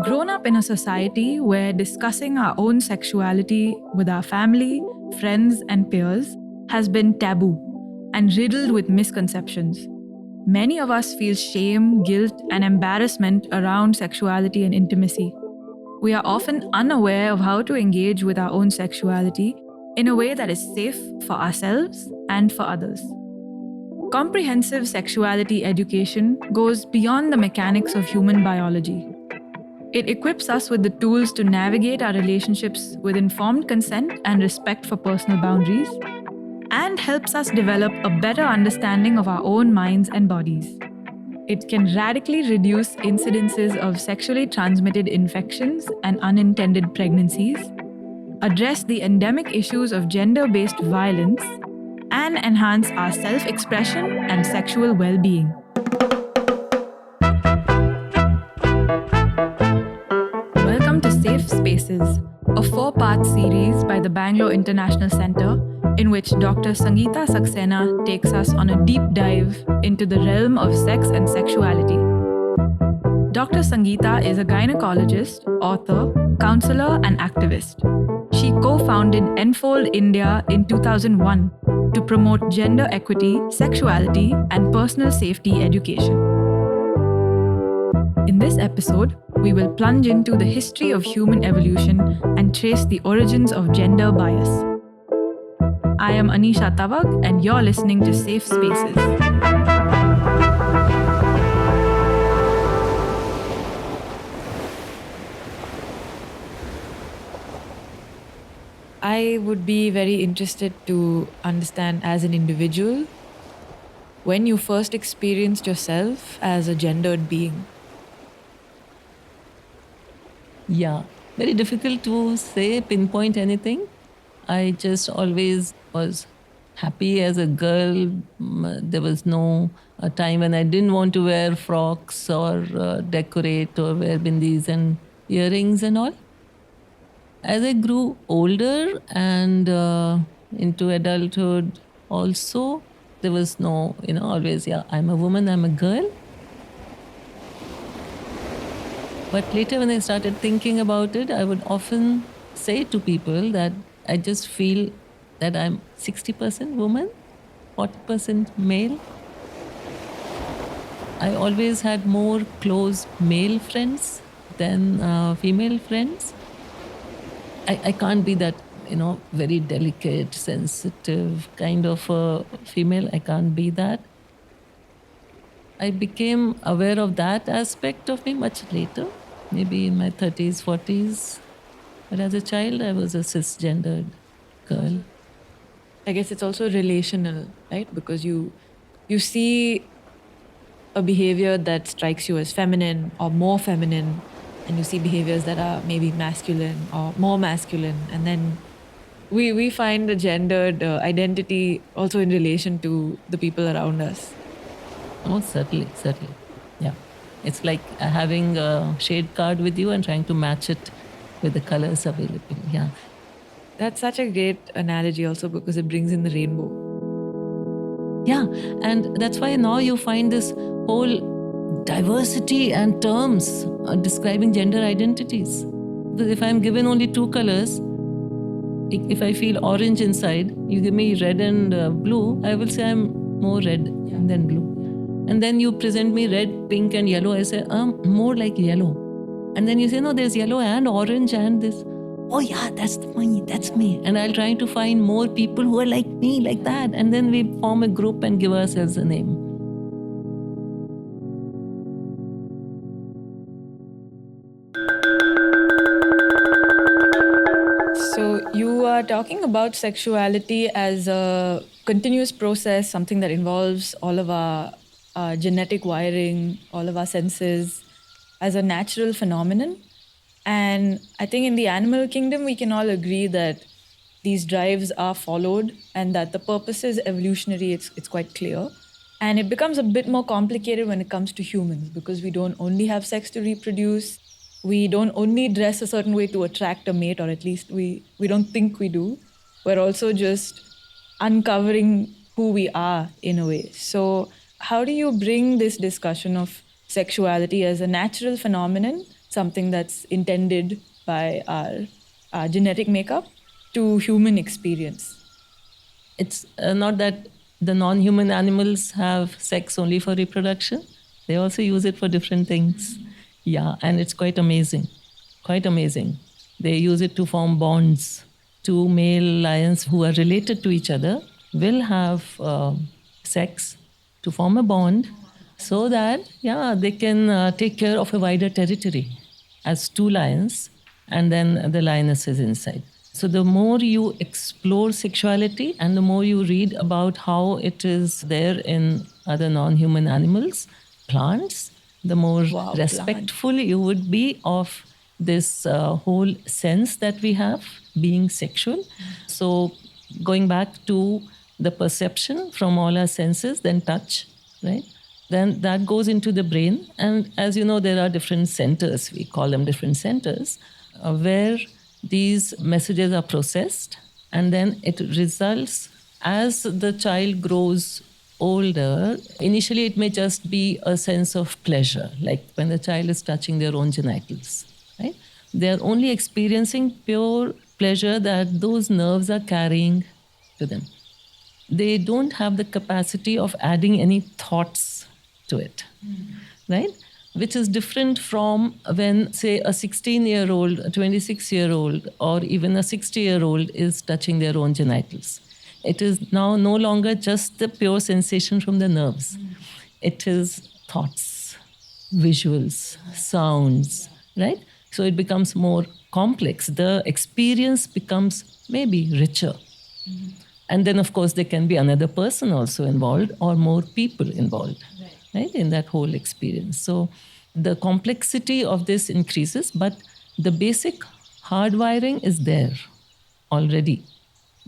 grown up in a society where discussing our own sexuality with our family, friends, and peers has been taboo and riddled with misconceptions. Many of us feel shame, guilt, and embarrassment around sexuality and intimacy. We are often unaware of how to engage with our own sexuality in a way that is safe for ourselves and for others. Comprehensive sexuality education goes beyond the mechanics of human biology. It equips us with the tools to navigate our relationships with informed consent and respect for personal boundaries, and helps us develop a better understanding of our own minds and bodies. It can radically reduce incidences of sexually transmitted infections and unintended pregnancies, address the endemic issues of gender-based violence, and enhance our self-expression and sexual well-being. Welcome to Safe Spaces, a 4-part series by the Bangalore International Centre, in which Dr. Sangeeta Saxena takes us on a deep dive into the realm of sex and sexuality. Dr. Sangeeta is a gynecologist, author, counselor, and activist. She co-founded Enfold India in 2001 to promote gender equity, sexuality, and personal safety education. In this episode, we will plunge into the history of human evolution and trace the origins of gender bias. I am Anisha Tawag, and you're listening to Safe Spaces. I would be very interested to understand, as an individual, when you first experienced yourself as a gendered being. Yeah, very difficult to say, pinpoint anything. I just always was happy as a girl. There was no time when I didn't want to wear frocks or decorate or wear bindis and earrings and all. As I grew older and into adulthood also, there was no, always, I'm a woman, I'm a girl. But later when I started thinking about it, I would often say to people that I just feel that I'm 60% woman, 40% male. I always had more close male friends than female friends. I can't be that, very delicate, sensitive kind of a female. I can't be that. I became aware of that aspect of me much later, maybe in my 30s, 40s. But as a child, I was a cisgendered girl. I guess it's also relational, right? Because you see a behavior that strikes you as feminine or more feminine, and you see behaviors that are maybe masculine or more masculine. And then we find the gendered identity also in relation to the people around us. Oh, certainly. Yeah. It's like having a shade card with you and trying to match it with the colors available. Yeah. That's such a great analogy also, because it brings in the rainbow. Yeah. And that's why now you find this whole diversity and terms describing gender identities. Because if I'm given only 2 colors, if I feel orange inside, you give me red and blue, I will say I'm more red than blue. And then you present me red, pink and yellow, I say, more like yellow. And then you say, no, there's yellow and orange and this. Oh yeah, that's me. And I'll try to find more people who are like me, like that. And then we form a group and give ourselves a name. So you are talking about sexuality as a continuous process, something that involves all of our genetic wiring, all of our senses, as a natural phenomenon. And I think in the animal kingdom, we can all agree that these drives are followed and that the purpose is evolutionary. It's quite clear. And it becomes a bit more complicated when it comes to humans, because we don't only have sex to reproduce. We don't only dress a certain way to attract a mate, or at least we don't think we do. We're also just uncovering who we are in a way. So how do you bring this discussion of sexuality as a natural phenomenon, something that's intended by our genetic makeup, to human experience? It's not that the non-human animals have sex only for reproduction. They also use it for different things. Yeah, and it's quite amazing. Quite amazing. They use it to form bonds. Two male lions who are related to each other will have sex to form a bond so that, yeah, they can take care of a wider territory as two lions, and then the lioness is inside. So the more you explore sexuality and the more you read about how it is there in other non-human animals, plants, the more Wow, respectful you would be of this whole sense that we have being sexual. So going back to the perception from all our senses, then touch, right? Then that goes into the brain. And as you know, there are different centers, we call them different centers, where these messages are processed, and then it results as the child grows older. Initially, it may just be a sense of pleasure, like when the child is touching their own genitals, right? They are only experiencing pure pleasure that those nerves are carrying to them. They don't have the capacity of adding any thoughts to it, right? Which is different from when, say, a 16-year-old, a 26-year-old, or even a 60-year-old is touching their own genitals. It is now no longer just the pure sensation from the nerves. It is thoughts, visuals, sounds, right? So it becomes more complex. The experience becomes maybe richer. And then, of course, there can be another person also involved or more people involved, right, in that whole experience. So the complexity of this increases, but the basic hardwiring is there already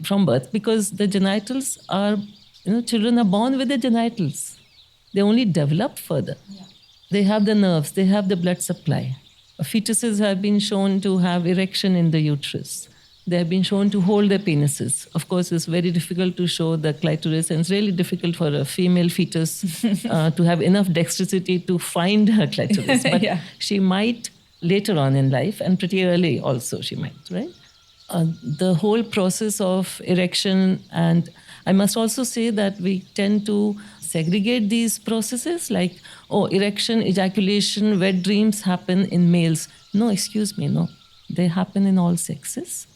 from birth, because the genitals are, children are born with the genitals. They only develop further. They have the nerves, they have the blood supply. Fetuses have been shown to have erection in the uterus. They have been shown to hold their penises. Of course, it's very difficult to show the clitoris, and it's really difficult for a female fetus to have enough dexterity to find her clitoris. But she might later on in life, and pretty early also she might, right? The whole process of erection, and I must also say that we tend to segregate these processes like, erection, ejaculation, wet dreams happen in males. No, excuse me, no. They happen in all sexes.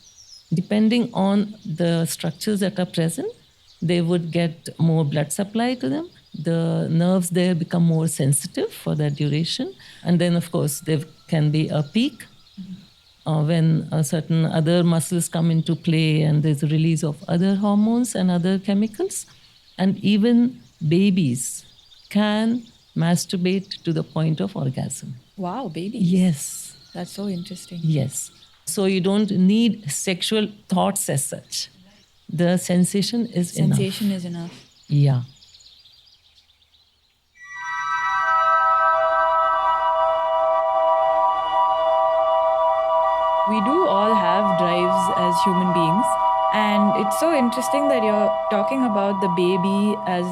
Depending on the structures that are present, they would get more blood supply to them. The nerves there become more sensitive for that duration. And then, of course, there can be a peak when certain other muscles come into play, and there's a release of other hormones and other chemicals. And even babies can masturbate to the point of orgasm. Wow, babies. Yes. That's so interesting. Yes. So you don't need sexual thoughts as such. The sensation is enough. Sensation is enough. Yeah. We do all have drives as human beings. And it's so interesting that you're talking about the baby as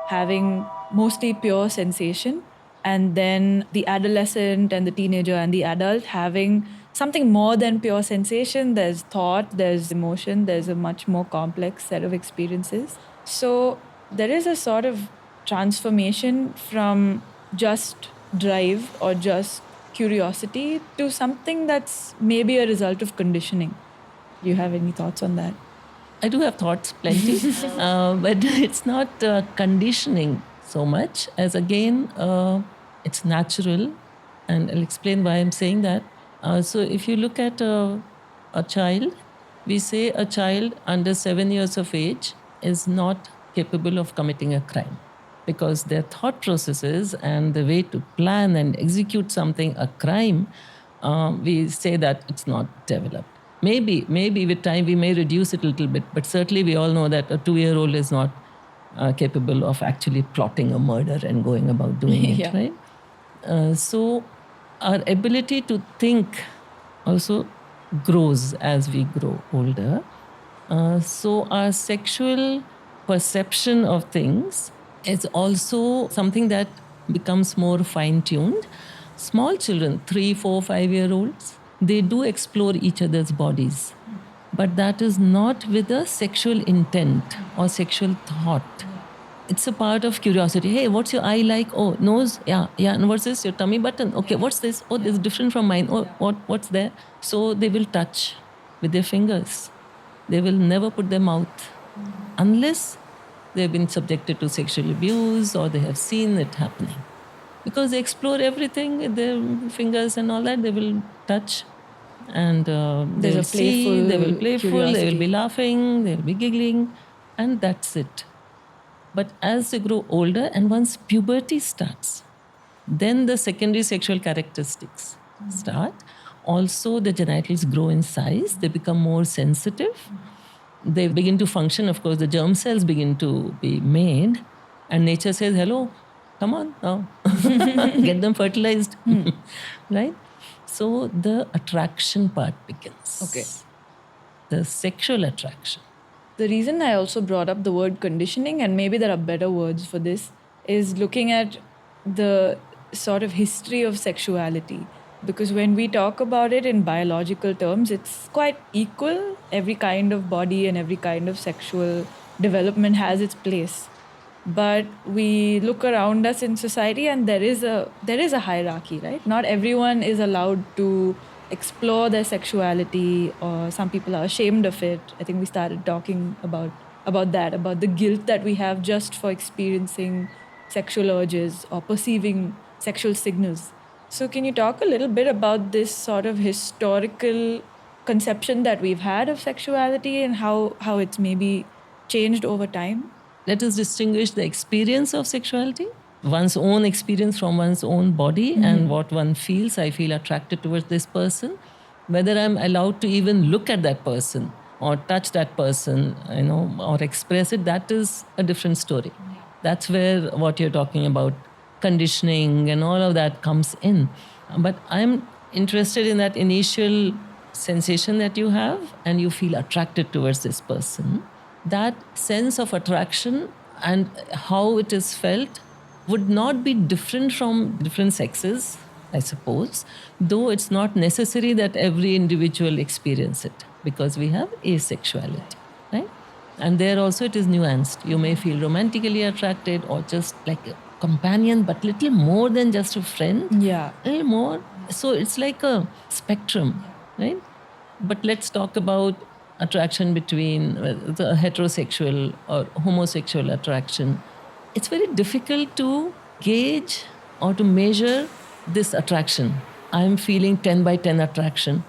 having mostly pure sensation, and then the adolescent and the teenager and the adult having something more than pure sensation. There's thought, there's emotion, there's a much more complex set of experiences. So there is a sort of transformation from just drive or just curiosity to something that's maybe a result of conditioning. Do you have any thoughts on that? I do have thoughts, plenty, but it's not conditioning so much as, again, it's natural, and I'll explain why I'm saying that. So if you look at a child, we say a child under 7 years of age is not capable of committing a crime, because their thought processes and the way to plan and execute something, a crime, we say that it's not developed. Maybe with time we may reduce it a little bit, but certainly we all know that a 2-year-old is not capable of actually plotting a murder and going about doing it, right? So our ability to think also grows as we grow older. So our sexual perception of things is also something that becomes more fine-tuned. small children, 3, 4, 5-year-olds, they do explore each other's bodies. But that is not with a sexual intent or sexual thought. It's a part of curiosity. Hey, what's your eye like? Oh, nose? Yeah. And what's this? Your tummy button? Okay, what's this? Oh, this is different from mine. Oh, what's there? So they will touch with their fingers. They will never put their mouth unless they've been subjected to sexual abuse or they have seen it happening. Because they explore everything with their fingers and all that. They will touch and they will see, they will be playful, they will be laughing, they will be giggling, and that's it. But as they grow older and once puberty starts, then the secondary sexual characteristics start. Also, the genitals grow in size, they become more sensitive, they begin to function. Of course, the germ cells begin to be made, and nature says, hello, come on now, get them fertilized, right? So the attraction part begins. Okay. The sexual attraction. The reason I also brought up the word conditioning, and maybe there are better words for this, is looking at the sort of history of sexuality. Because when we talk about it in biological terms, it's quite equal. Every kind of body and every kind of sexual development has its place. But we look around us in society and there is a hierarchy, right? Not everyone is allowed to explore their sexuality, or some people are ashamed of it. I think we started talking about that, about the guilt that we have just for experiencing sexual urges or perceiving sexual signals. So can you talk a little bit about this sort of historical conception that we've had of sexuality and how it's maybe changed over time? Let us distinguish the experience of sexuality, one's own experience from one's own body, and what one feels. I feel attracted towards this person. Whether I'm allowed to even look at that person or touch that person, or express it, that is a different story. That's where what you're talking about, conditioning and all of that comes in. But I'm interested in that initial sensation that you have and you feel attracted towards this person. That sense of attraction and how it is felt would not be different from different sexes, I suppose, though it's not necessary that every individual experience it, because we have asexuality, right? And there also it is nuanced. You may feel romantically attracted or just like a companion, but little more than just a friend. Yeah. A little more. So it's like a spectrum, right? But let's talk about attraction between the heterosexual or homosexual attraction. It's very difficult to gauge or to measure this attraction. I'm feeling 10 by 10 attraction.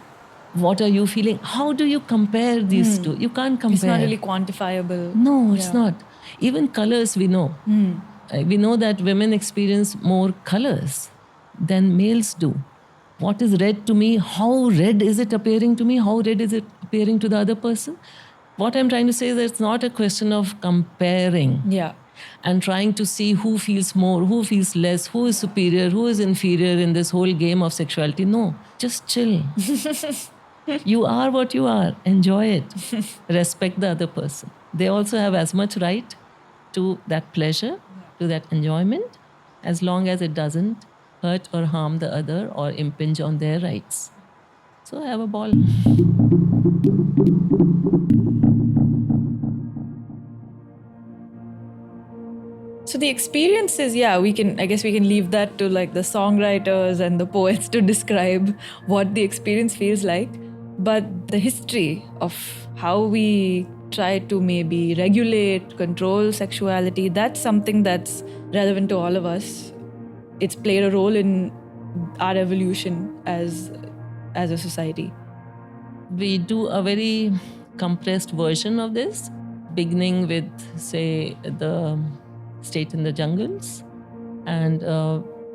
What are you feeling? How do you compare these two? You can't compare. It's not really quantifiable. No, it's not. Even colors we know. We know that women experience more colors than males do. What is red to me? How red is it appearing to me? How red is it appearing to the other person? What I'm trying to say is that it's not a question of comparing. Yeah. And trying to see who feels more, who feels less, who is superior, who is inferior in this whole game of sexuality. No, just chill. You are what you are. Enjoy it. Respect the other person. They also have as much right to that pleasure, to that enjoyment, as long as it doesn't hurt or harm the other or impinge on their rights. So have a ball. So the experiences, I guess we can leave that to like the songwriters and the poets to describe what the experience feels like. But the history of how we try to maybe regulate, control sexuality, that's something that's relevant to all of us. It's played a role in our evolution as a society. We do a very compressed version of this, beginning with, say, the state in the jungles. And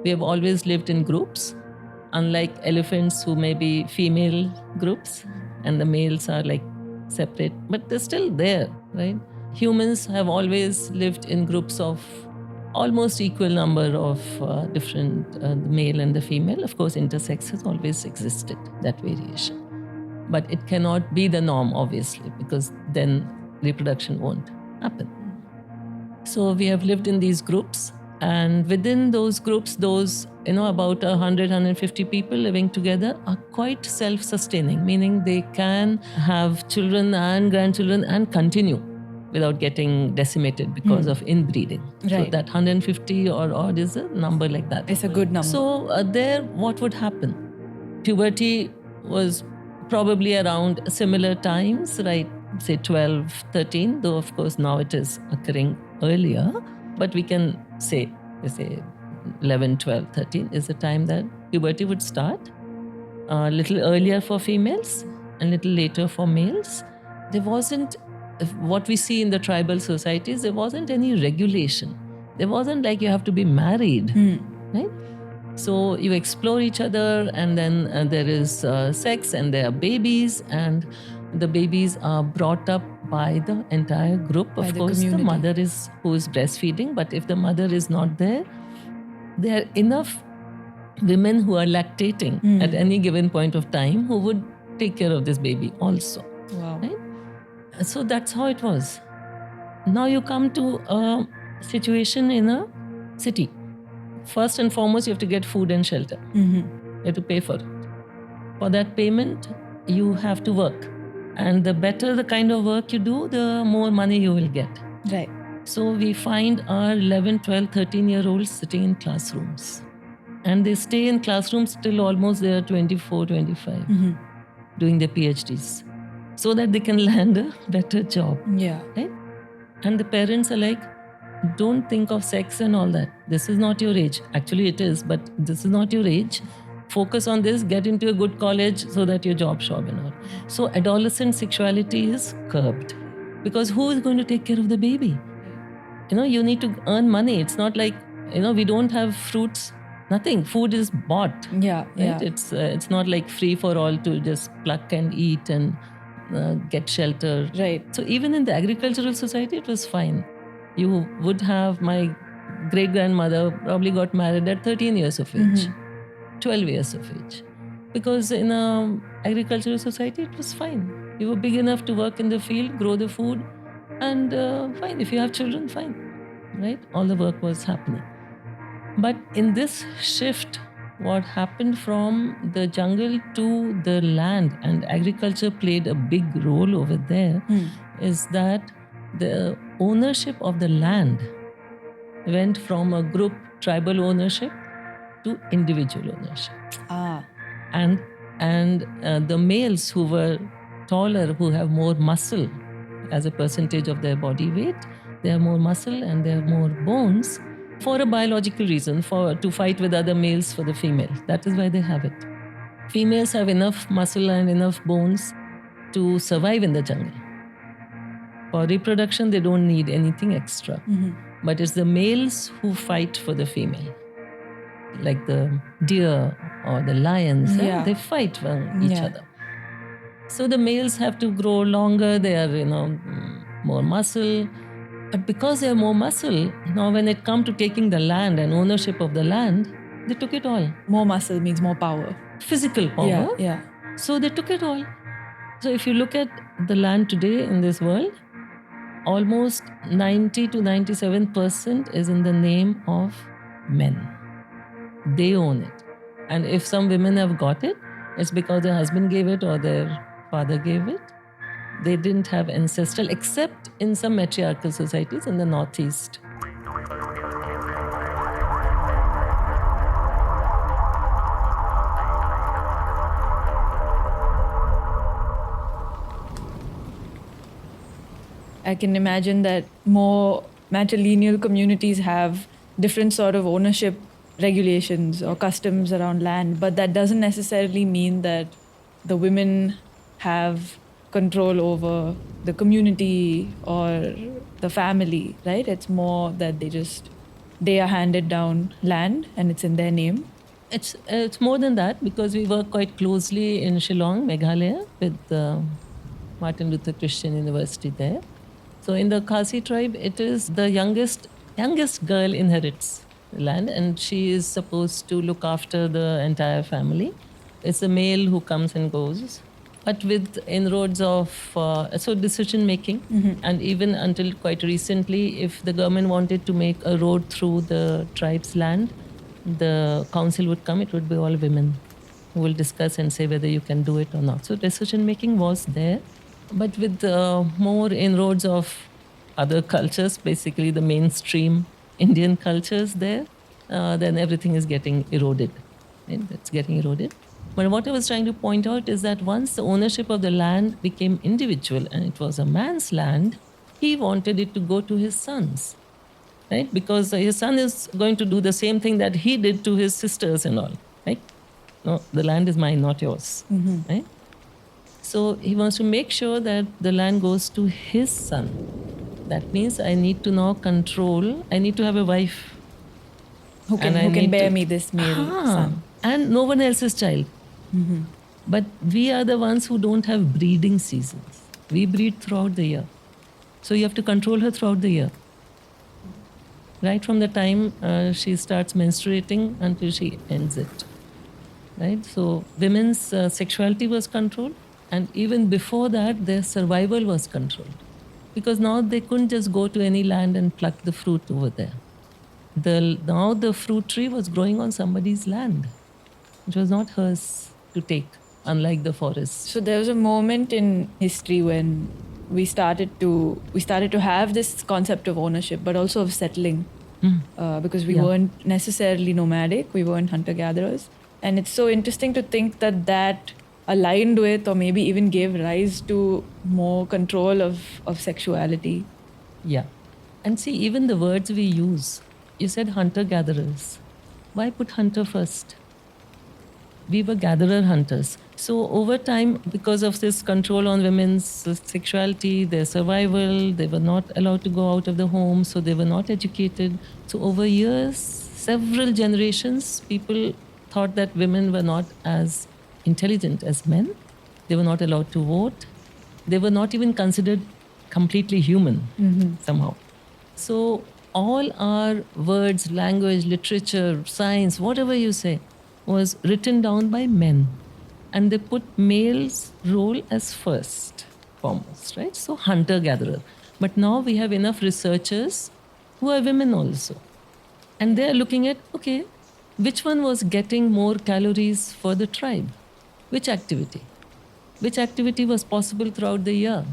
we have always lived in groups, unlike elephants who may be female groups and the males are like separate, but they're still there, right? Humans have always lived in groups of almost equal number of different, the male and the female. Of course, intersex has always existed, that variation. But it cannot be the norm, obviously, because then reproduction won't happen. So we have lived in these groups And within those groups, those, about 100, 150 people living together are quite self-sustaining, meaning they can have children and grandchildren and continue without getting decimated because of inbreeding. So Right. that 150 or odd is a number like that. It's a good number. So there, what would happen? Puberty was probably around similar times, right? Say 12, 13, though of course now it is occurring earlier. But we can say 11, 12, 13 is the time that puberty would start. A little earlier for females and little later for males. There wasn't, what we see in the tribal societies, there wasn't any regulation. There wasn't like you have to be married, right? So you explore each other, and then there is sex, and there are babies, and the babies are brought up by the entire group. By Of the course, community. the mother is who is breastfeeding, but if the mother is not there are enough women who are lactating at any given point of time who would take care of this baby also. Wow. Right? So that's how it was. Now you come to a situation in a city. First and foremost, you have to get food and shelter. You have to pay for it. For that payment, you have to work. And the better the kind of work you do, the more money you will get. Right. So we find our 11, 12, 13-year-olds sitting in classrooms. And they stay in classrooms till almost they are 24, 25, doing their PhDs, so that they can land a better job. Yeah. Right? And the parents are like, don't think of sex and all that. This is not your age. Actually, it is, but this is not your age. Focus on this, get into a good college so that your job sure and all. So adolescent sexuality is curbed. Because who is going to take care of the baby? You need to earn money. It's not like, we don't have fruits, nothing. Food is bought. Yeah. Right? Yeah. It's not like free for all to just pluck and eat and get shelter. Right. So even in the agricultural society, it was fine. You would have, my great-grandmother probably got married at 13 years of age, 12 years of age. Because in an agricultural society, it was fine. You were big enough to work in the field, grow the food, and fine. If you have children, fine. Right? All the work was happening. But in this shift, what happened from the jungle to the land, and agriculture played a big role over there, is that the ownership of the land went from a group tribal ownership to individual ownership. And the males who were taller, who have more muscle as a percentage of their body weight, they have more muscle and they have more bones for a biological reason, to fight with other males for the female. That is why they have it. Females have enough muscle and enough bones to survive in the jungle. For reproduction, they don't need anything extra. But it's the males who fight for the female. Like the deer or the lions, they fight for each other. So the males have to grow longer, they are, more muscle. But because they have more muscle, now when it comes to taking the land and ownership of the land, they took it all. More muscle means more power. Physical power. Yeah. So they took it all. So if you look at the land today in this world, almost 90 to 97% is in the name of men. They own it. And if some women have got it, it's because their husband gave it or their father gave it. They didn't have ancestral, except in some matriarchal societies in the Northeast. I can imagine that more matrilineal communities have different sort of ownership regulations or customs around land, but that doesn't necessarily mean that the women have control over the community or the family, right? It's more that they are handed down land and it's in their name. It's more than that, because we work quite closely in Shillong, Meghalaya, with Martin Luther Christian University there. So in the Khasi tribe, it is the youngest girl inherits the land, and she is supposed to look after the entire family. It's the male who comes and goes. but with inroads of decision making, and even until quite recently, if the government wanted to make a road through the tribe's land, the council would come, it would be all women who will discuss and say whether you can do it or not. So decision making was there, but with more inroads of other cultures, basically the mainstream Indian cultures there, then everything is getting eroded. Right? It's getting eroded. But what I was trying to point out is that once the ownership of the land became individual and it was a man's land, he wanted it to go to his sons. Right? Because his son is going to do the same thing that he did to his sisters and all. Right? No, the land is mine, not yours. Right? So he wants to make sure that the land goes to his son. That means I need to now control, I need to have a wife. Who can bear me this male son. And no one else's child. But we are the ones who don't have breeding seasons. We breed throughout the year. So you have to control her throughout the year. Right from the time she starts menstruating until she ends it. Right? So women's sexuality was controlled, and even before that, their survival was controlled. Because now they couldn't just go to any land and pluck the fruit over there. Now the fruit tree was growing on somebody's land. It was not hers to take, unlike the forest. So there was a moment in history when we started to have this concept of ownership, but also of settling, because we weren't necessarily nomadic, we weren't hunter-gatherers. And it's so interesting to think that aligned with, or maybe even gave rise to, more control of sexuality. Yeah. And see, even the words we use, you said hunter-gatherers. Why put hunter first? We were gatherer-hunters. So over time, because of this control on women's sexuality, their survival, they were not allowed to go out of the home, so they were not educated. So over years, several generations, people thought that women were not as intelligent as men. They were not allowed to vote. They were not even considered completely human somehow. So all our words, language, literature, science, whatever you say, was written down by men. And they put male's role as first, foremost, right? So hunter-gatherer. But now we have enough researchers who are women also. And they're looking at, okay, which one was getting more calories for the tribe? Which activity? Which activity was possible throughout the year?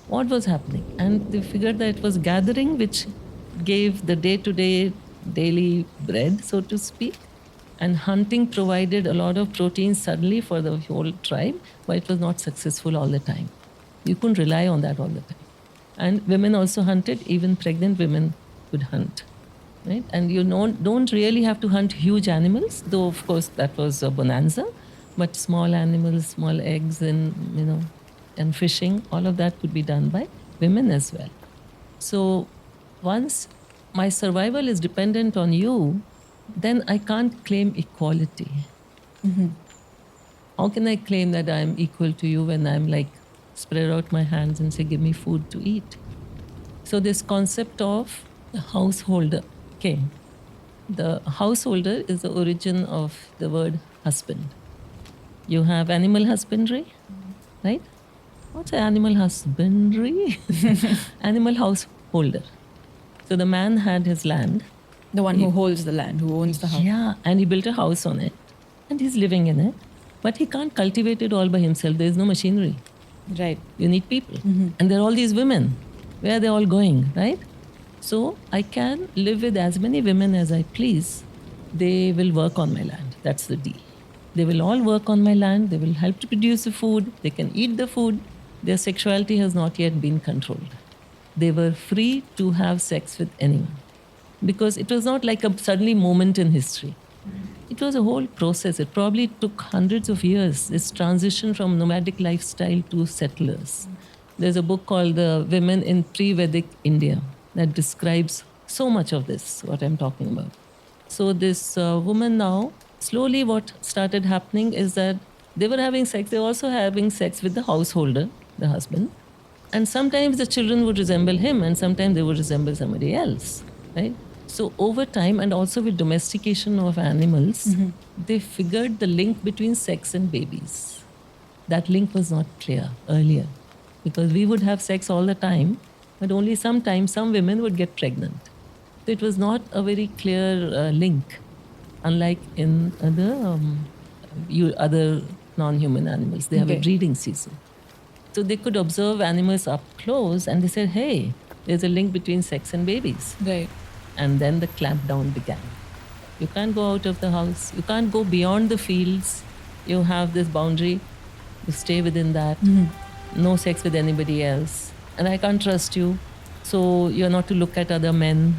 What was happening? And they figured that it was gathering which gave the day-to-day, daily bread, so to speak. And hunting provided a lot of protein suddenly for the whole tribe, but it was not successful all the time. You couldn't rely on that all the time. And women also hunted, even pregnant women could hunt. Right? And you don't really have to hunt huge animals, though of course that was a bonanza, but small animals, small eggs and fishing, all of that could be done by women as well. So once my survival is dependent on you, then I can't claim equality. How can I claim that I'm equal to you when I'm like, spread out my hands and say, give me food to eat? So this concept of the householder came. The householder is the origin of the word husband. You have animal husbandry, right? What's animal husbandry? Animal householder. So the man had his land. The one who holds the land, who owns the house. Yeah, and he built a house on it. And he's living in it. But he can't cultivate it all by himself. There is no machinery. Right. You need people. And there are all these women. Where are they all going, right? So I can live with as many women as I please. They will work on my land. That's the deal. They will all work on my land. They will help to produce the food. They can eat the food. Their sexuality has not yet been controlled. They were free to have sex with anyone. Because it was not like a suddenly moment in history. It was a whole process. It probably took hundreds of years, this transition from nomadic lifestyle to settlers. There's a book called The Women in Pre-Vedic India that describes so much of this, what I'm talking about. So this woman now, slowly what started happening is that they were having sex. They were also having sex with the householder, the husband. And sometimes the children would resemble him and sometimes they would resemble somebody else, right? So over time, and also with domestication of animals, they figured the link between sex and babies. that link was not clear earlier, because we would have sex all the time, but only sometimes some women would get pregnant. So it was not a very clear link, unlike in other non-human animals. They have a Okay. breeding season. So they could observe animals up close and they said, hey, there's a link between sex and babies. Right. And then the clampdown began. You can't go out of the house. You can't go beyond the fields. You have this boundary. You stay within that. No sex with anybody else. And I can't trust you. So you're not to look at other men.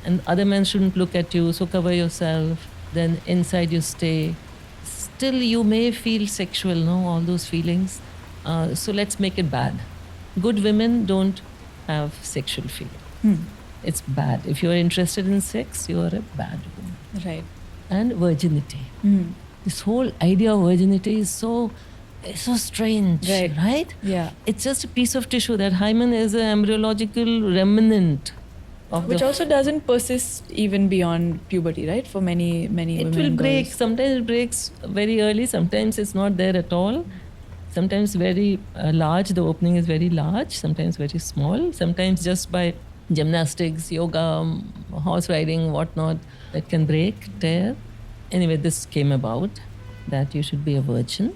And other men shouldn't look at you. So cover yourself. Then inside you stay. Still, you may feel sexual, no? All those feelings. So let's make it bad. Good women don't have sexual feeling. It's bad. If you're interested in sex, you are a bad woman. Right. And virginity. This whole idea of virginity is so strange, Right. right? Yeah. It's just a piece of tissue. That hymen is an embryological remnant of Which the. also doesn't persist even beyond puberty, right? For many It women. will and break. girls. Sometimes it breaks very early. Sometimes it's not there at all. Sometimes very large. The opening is very large. Sometimes very small. Sometimes just by gymnastics, yoga, horse riding, whatnot, it can break, tear. Anyway, this came about that you should be a virgin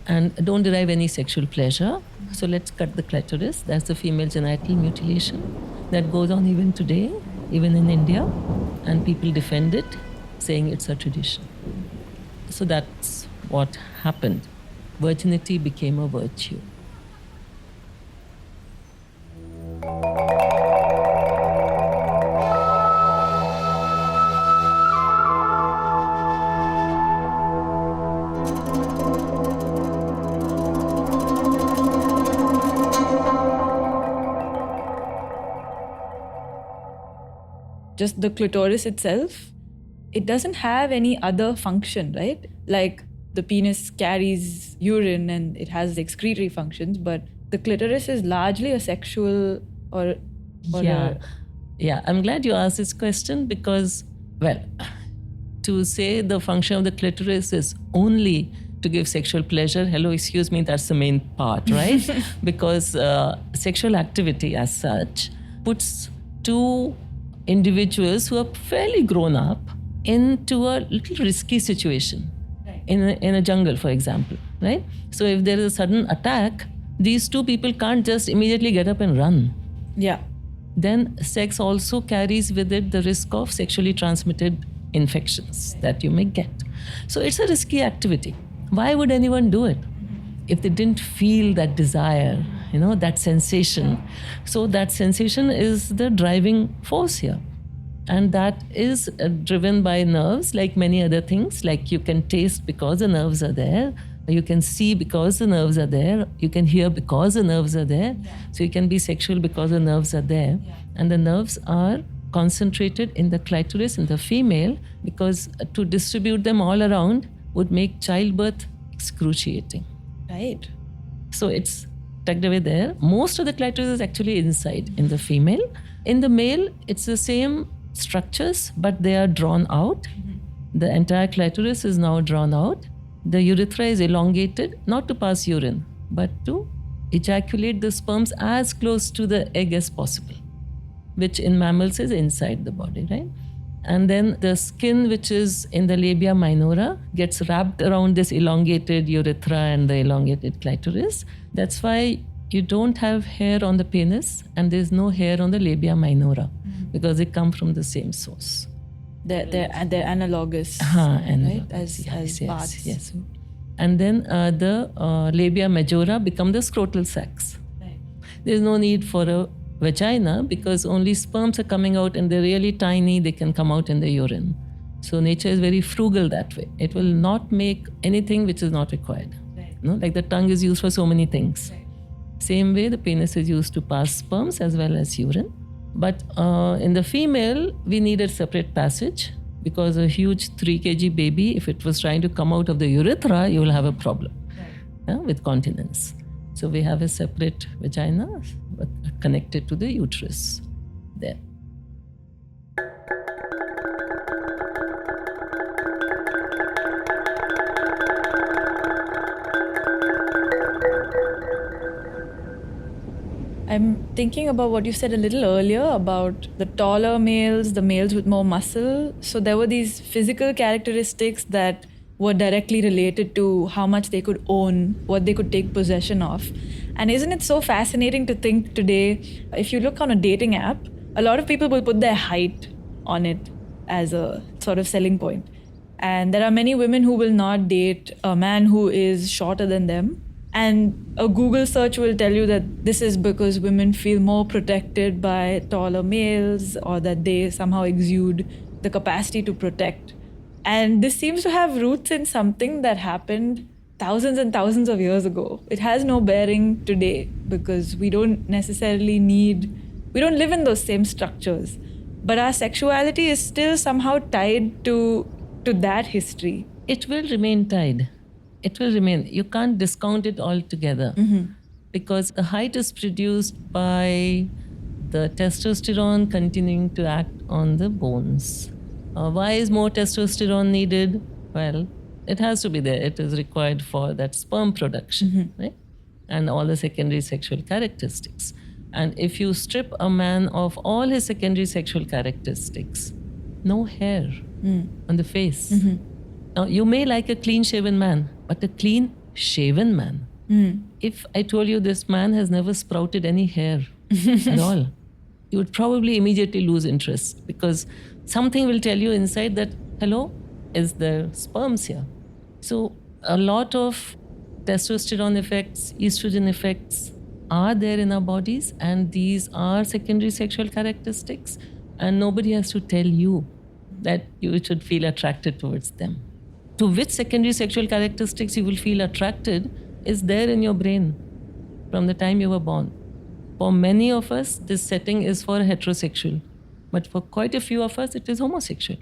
and don't derive any sexual pleasure. So let's cut the clitoris. That's the female genital mutilation that goes on even today, even in India, and people defend it, saying it's a tradition. So that's what happened. Virginity became a virtue. Just the clitoris itself, it doesn't have any other function, right? Like the penis carries urine and it has excretory functions, but the clitoris is largely a sexual or Yeah. Yeah, I'm glad you asked this question because, well, to say the function of the clitoris is only to give sexual pleasure, hello, excuse me, that's the main part, right? Because sexual activity as such puts two individuals who are fairly grown up into a little risky situation. In a jungle, for example, right? So if there is a sudden attack, these two people can't just immediately get up and run. Yeah. Then sex also carries with it the risk of sexually transmitted infections that you may get. So it's a risky activity. Why would anyone do it if they didn't feel that desire, that sensation? So that sensation is the driving force here. And that is driven by nerves, like many other things. Like you can taste because the nerves are there. You can see because the nerves are there. You can hear because the nerves are there. So you can be sexual because the nerves are there. And the nerves are concentrated in the clitoris in the female because to distribute them all around would make childbirth excruciating. Right. So it's tucked away there. Most of the clitoris is actually inside in the female. In the male, it's the same structures, but they are drawn out. The entire clitoris is now drawn out. The urethra is elongated, not to pass urine, but to ejaculate the sperms as close to the egg as possible, which in mammals is inside the body, right? And then the skin, which is in the labia minora, gets wrapped around this elongated urethra and the elongated clitoris. That's why you don't have hair on the penis and there's no hair on the labia minora because they come from the same source. They're analogous, And right? As parts. yes. And then the labia majora become the scrotal sacs. Right. There's no need for a vagina because only sperms are coming out and they're really tiny, they can come out in the urine. So nature is very frugal that way. It will not make anything which is not required. Right. Like the tongue is used for so many things. Right. Same way the penis is used to pass sperms as well as urine. But in the female, we need a separate passage because a huge 3 kg baby, if it was trying to come out of the urethra, you will have a problem with continence. So we have a separate vagina connected to the uterus there. I'm thinking about what you said a little earlier about the taller males, the males with more muscle. So there were these physical characteristics that were directly related to how much they could own, what they could take possession of. And isn't it so fascinating to think today, if you look on a dating app, a lot of people will put their height on it as a sort of selling point. And there are many women who will not date a man who is shorter than them. And a Google search will tell you that this is because women feel more protected by taller males, or that they somehow exude the capacity to protect. And this seems to have roots in something that happened thousands and thousands of years ago. It has no bearing today because we don't live in those same structures. But our sexuality is still somehow tied to that history. It will remain tied. It will remain. You can't discount it altogether because the height is produced by the testosterone continuing to act on the bones. Why is more testosterone needed? Well, it has to be there. It is required for that sperm production, right? And all the secondary sexual characteristics. And if you strip a man of all his secondary sexual characteristics, no hair on the face. Now, you may like a clean-shaven man, but a clean-shaven man. If I told you this man has never sprouted any hair at all, you would probably immediately lose interest because something will tell you inside that, hello, is there sperms here? So a lot of testosterone effects, estrogen effects are there in our bodies, and these are secondary sexual characteristics, and nobody has to tell you that you should feel attracted towards them. To which secondary sexual characteristics you will feel attracted is there in your brain from the time you were born. For many of us, this setting is for heterosexual, but for quite a few of us, it is homosexual.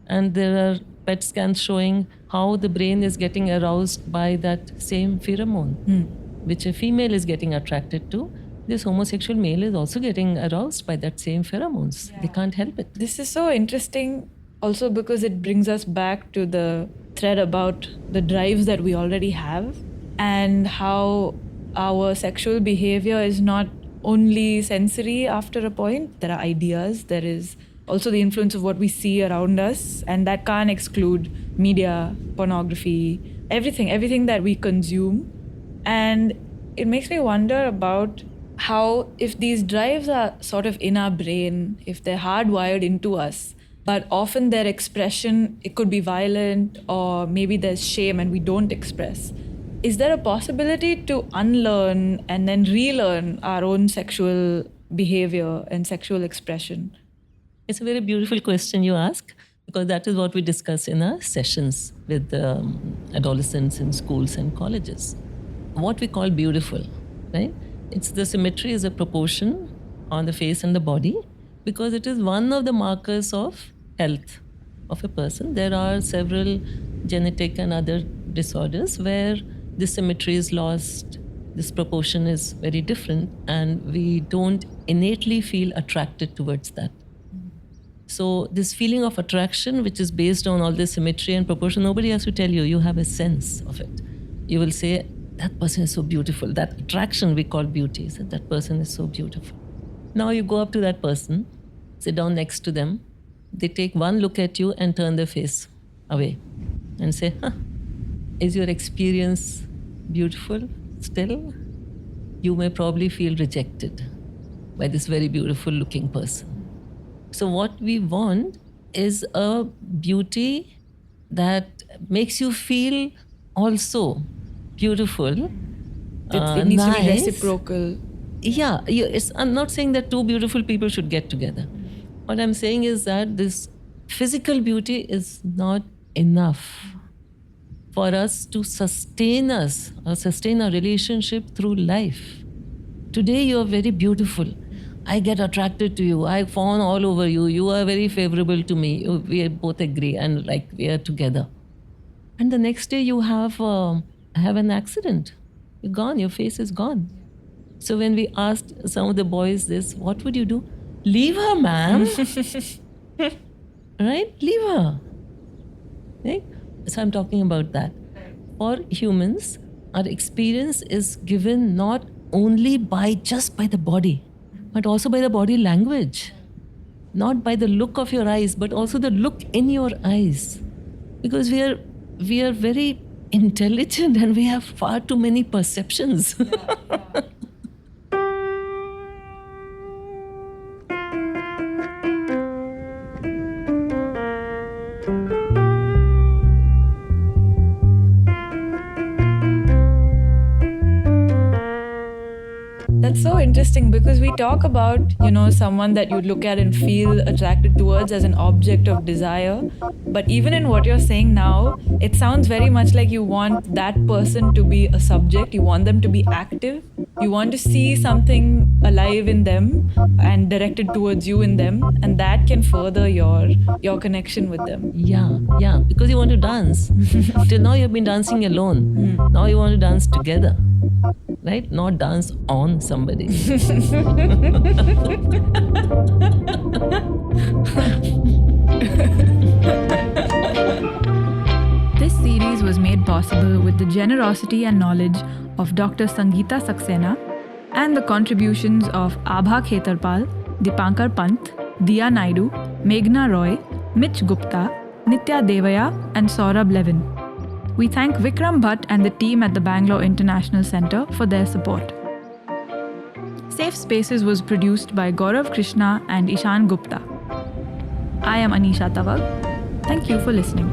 And there are PET scans showing how the brain is getting aroused by that same pheromone, which a female is getting attracted to. This homosexual male is also getting aroused by that same pheromones. They can't help it. This is so interesting also because it brings us back to the thread about the drives that we already have and how our sexual behavior is not only sensory after a point. There are ideas, there is also the influence of what we see around us, and that can't exclude media, pornography, everything that we consume. And it makes me wonder about how, if these drives are sort of in our brain, if they're hardwired into us, but often their expression, it could be violent, or maybe there's shame and we don't express. Is there a possibility to unlearn and then relearn our own sexual behavior and sexual expression? It's a very beautiful question you ask, because that is what we discuss in our sessions with adolescents in schools and colleges. What we call beautiful, right? It's the symmetry is a proportion on the face and the body, because it is one of the markers of health of a person. There are several genetic and other disorders where this symmetry is lost, this proportion is very different, and we don't innately feel attracted towards that. So this feeling of attraction, which is based on all this symmetry and proportion, nobody has to tell you, you have a sense of it. You will say, that person is so beautiful. That attraction we call beauty, is that person is so beautiful. Now you go up to that person, sit down next to them, they take one look at you and turn their face away and say, is your experience beautiful still? You may probably feel rejected by this very beautiful looking person. So what we want is a beauty that makes you feel also beautiful. It needs to be nice. reciprocal. Yeah, I'm not saying that two beautiful people should get together. What I'm saying is that this physical beauty is not enough for us to sustain our relationship through life. Today you are very beautiful. I get attracted to you. I fawn all over you. You are very favorable to me. We both agree and like we are together. And the next day you have an accident. You're gone. Your face is gone. So when we asked some of the boys this, what would you do? Leave her, ma'am. Right? Leave her. Right? So I'm talking about that. For humans, our experience is given not only just by the body, but also by the body language. Not by the look of your eyes, but also the look in your eyes. Because we are very intelligent and we have far too many perceptions. That's so interesting because we talk about, someone that you look at and feel attracted towards as an object of desire. But even in what you're saying now, it sounds very much like you want that person to be a subject. You want them to be active. You want to see something alive in them and directed towards you in them. And that can further your connection with them. Yeah, because you want to dance. Till now you've been dancing alone. Now you want to dance together. Right? Not dance on somebody. This series was made possible with the generosity and knowledge of Dr. Sangeeta Saxena and the contributions of Abha Khetarpal, Dipankar Pant, Diya Naidu, Meghna Roy, Mitch Gupta, Nitya Devaya, and Saurabh Levin. We thank Vikram Bhatt and the team at the Bangalore International Centre for their support. Safe Spaces was produced by Gaurav Krishna and Ishan Gupta. I am Anisha Tawag. Thank you for listening.